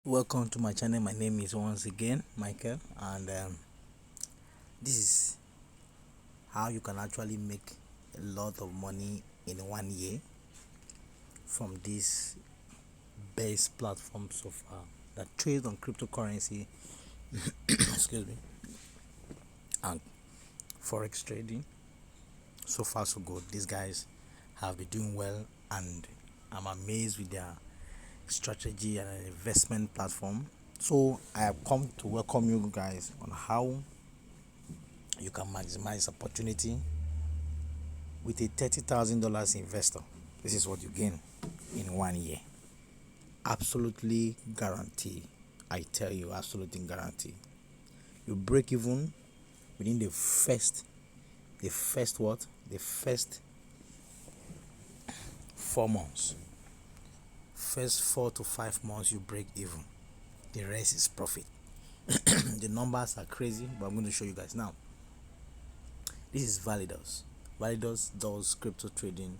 Welcome to my channel. My name is once again Michael, and this is how you can actually make a lot of money in 1 year from this base platform so far that trade on cryptocurrency excuse me, and forex trading. So far so good. These guys have been doing well, and I'm amazed with their strategy and investment platform. So I have come to welcome you guys on how you can maximize opportunity with a $30,000 investor. This is what you gain in 1 year. Absolutely guarantee. I tell you, absolutely guarantee. You break even within the first 4 months. First 4 to 5 months you break even. The rest is profit. The numbers are crazy, but I'm going to show you guys now. This is ValidUs. ValidUs does crypto trading,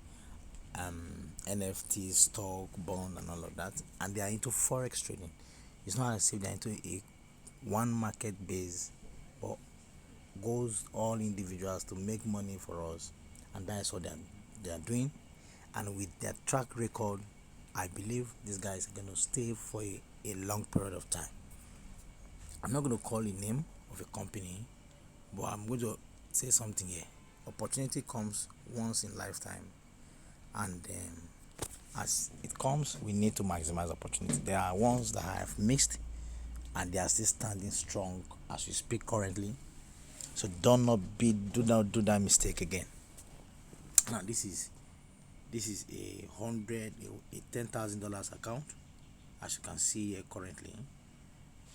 NFT, stock, bond, and all of that, and they are into forex trading. It's not as if they're into a one market base, but goes all individuals to make money for us, and that is what they are doing. And with their track record, I believe these guys are going to stay for a long period of time. I'm not going to call a name of a company, but I'm going to say something here. Opportunity comes once in lifetime, and as it comes, we need to maximize opportunity. There are ones that I have missed, and they are still standing strong as we speak currently. So do not do that mistake again. Now this is a $10,000 account, as you can see here currently.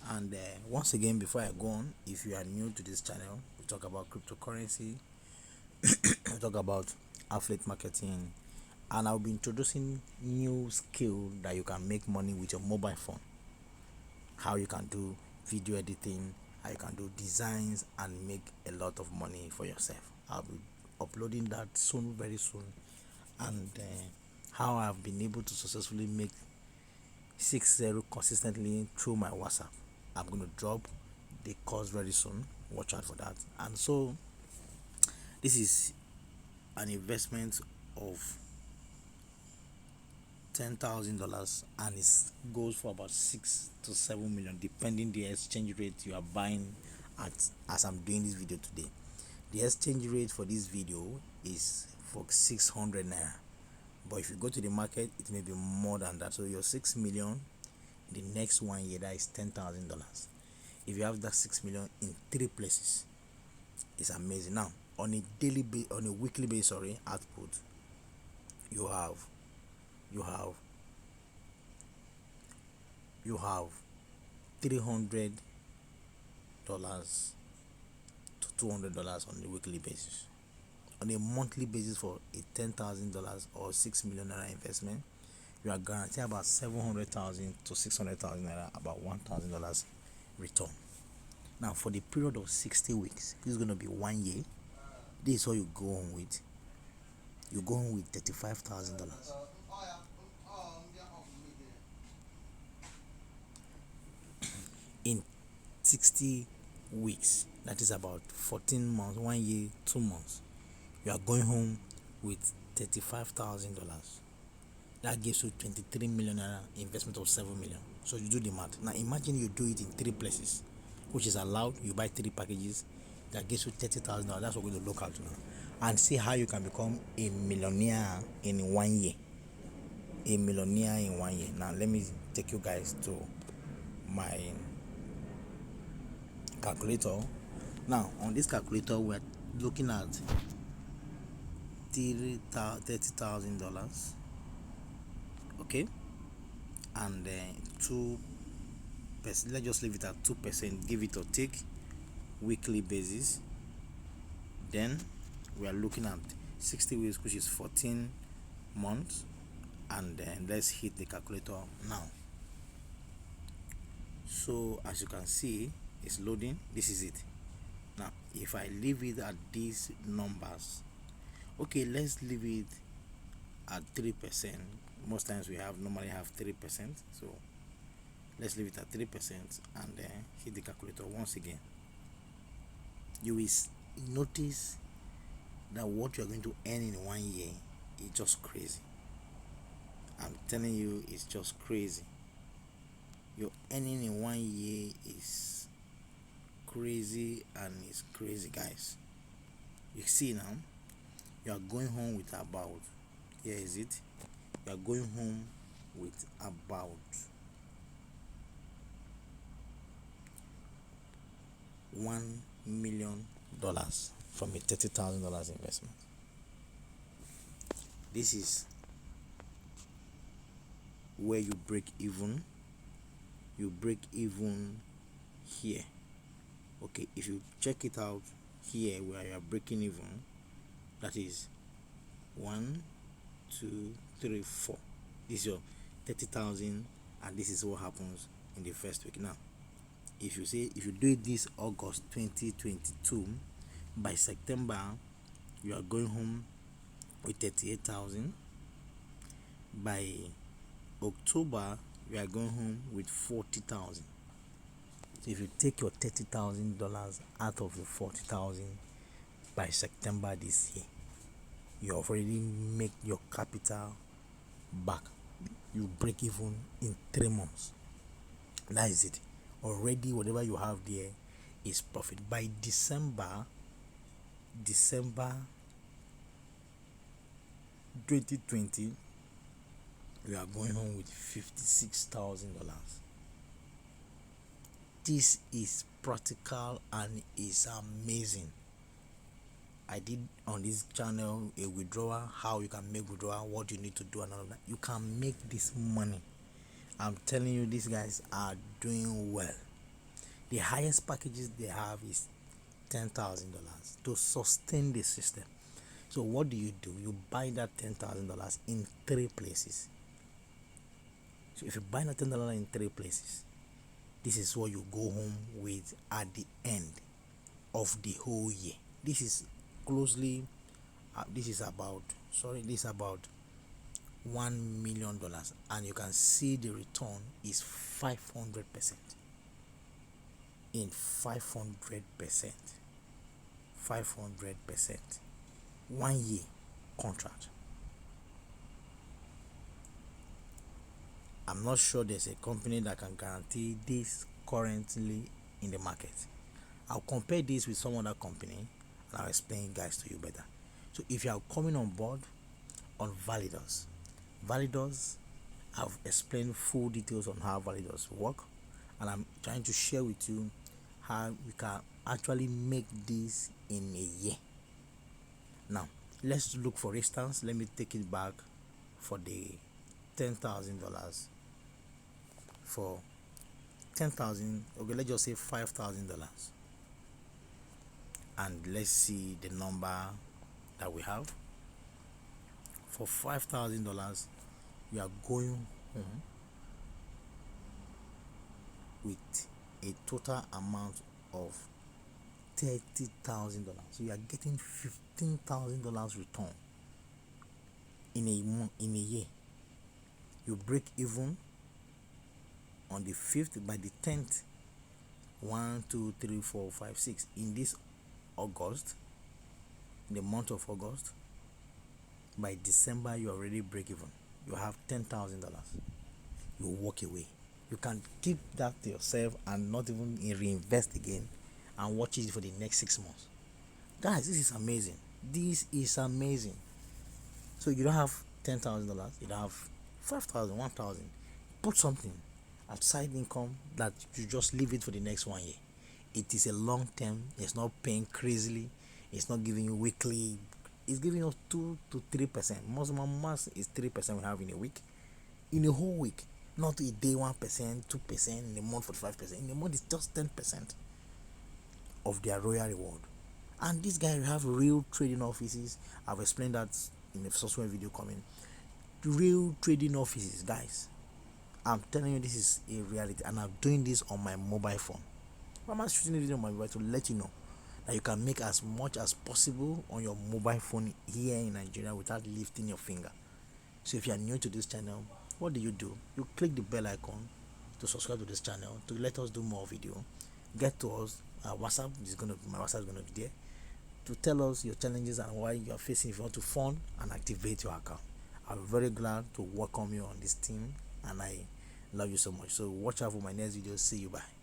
And once again, before I go on, if you are new to this channel, we talk about cryptocurrency, we talk about affiliate marketing, and I'll be introducing new skill that you can make money with your mobile phone. How you can do video editing, how you can do designs and make a lot of money for yourself. I'll be uploading that soon, very soon. And how I've been able to successfully make 60 consistently through my WhatsApp. I'm going to drop the course very soon. Watch out for that. And so this is an investment of $10,000, and it goes for about 6 to 7 million depending the exchange rate you are buying at. As I'm doing this video today, the exchange rate for this video is for 600 naira, but if you go to the market it may be more than that. So your 6 million the next 1 year, that is $10,000. If you have that 6 million in 3 places, it's amazing. Now on a on a weekly basis, output, you have you have you have $300 to $200 on a weekly basis. On a monthly basis, for a $10,000 or 6 million naira investment, you are guaranteed about 700,000 to 600,000 naira, about $1,000 return. Now for the period of 60 weeks, this is going to be 1 year. This is what you go on with. You go on with $35,000. In 60 weeks, that is about 14 months, 1 year, 2 months, you are going home with $35,000. That gives you 23 million naira investment of 7 million. So you do the math. Now imagine you do it in 3 places, which is allowed. You buy 3 packages, that gives you $30,000. That's what we're going to look at now, and see how you can become a millionaire in 1 year. A millionaire in 1 year. Now let me take you guys to my calculator. Now on this calculator, we're looking at $30,000, okay, and 2%. Let's just leave it at 2%, give it or take, weekly basis. Then we are looking at 60 weeks, which is 14 months, and then let's hit the calculator now. So as you can see, it's loading. This is it. Now if I leave it at these numbers, okay, let's leave it at 3%. Most times we normally have 3%. So Let's leave it at 3% and then hit the calculator once again. You will notice that what you are going to earn in 1 year is just crazy. I'm telling you, it's just crazy. Your earning in 1 year is crazy, and it's crazy, guys. You see now, you are going home with about, here is it, you are going home with about $1 million from a $30,000 investment. This is where you break even. You break even here. Okay, if you check it out here where you are breaking even, that is 1, 2, 3, 4. This is your 30,000, and this is what happens in the first week. Now, if you do it this August 2022, by September you are going home with 38,000. By October you are going home with 40,000. So if you take your $30,000 out of the 40,000 by September this year, you already make your capital back. You break even in 3 months. That is it. Already whatever you have there is profit. By December 2020, we are going home with $56,000. This is practical and is amazing. I did on this channel a withdrawal, how you can make withdrawal, what you need to do, and all of that. You can make this money. I'm telling you, these guys are doing well. The highest packages they have is $10,000 to sustain the system. So what do? You buy that $10,000 in 3 places. So if you buy that $10,000 in 3 places, this is what you go home with at the end of the whole year. This is closely this is about $1 million, and you can see the return is 500%. In 500%, 1 year contract. I'm not sure there's a company that can guarantee this currently in the market. I'll compare this with some other company and I'll explain, guys, to you better. So if you are coming on board on ValidUs, I've explained full details on how ValidUs work, and I'm trying to share with you how we can actually make this in a year. Now let's look, for instance, let me take it back for the $10,000. For 10,000, okay, let's just say $5,000, and let's see the number that we have. For $5,000, you are going home with a total amount of $30,000. So you are getting $15,000 return in a year. You break even on the 5th. By the 10th, 1, 2, 3, 4, 5, 6 in this August, in the month of August. By December, you already break even. You have $10,000. You walk away. You can keep that to yourself and not even reinvest again and watch it for the next 6 months. Guys, this is amazing. This is amazing. So you don't have $10,000, you don't have 5,000, 1,000. Put something outside income that you just leave it for the next 1 year. It is a long term. It's not paying crazily. It's not giving you weekly. It's giving you 2 to 3%. Most is 3% we have in a week. In a whole week, not a day 1%, 2%, in a month 45%. In a month it's just 10% of their royal reward. And this guy have real trading offices. I've explained that in a subsequent video coming. Real trading offices, guys. I'm telling you, this is a reality, and I'm doing this on my mobile phone. I'm not shooting the video on my mobile to let you know that you can make as much as possible on your mobile phone here in Nigeria without lifting your finger. So if you are new to this channel, what do? You click the bell icon to subscribe to this channel, to let us do more video. Get to us. WhatsApp is gonna my WhatsApp is gonna be there to tell us your challenges and why you are facing if you want to fund and activate your account. I'm very glad to welcome you on this team, and I love you so much. So watch out for my next video. See you. Bye.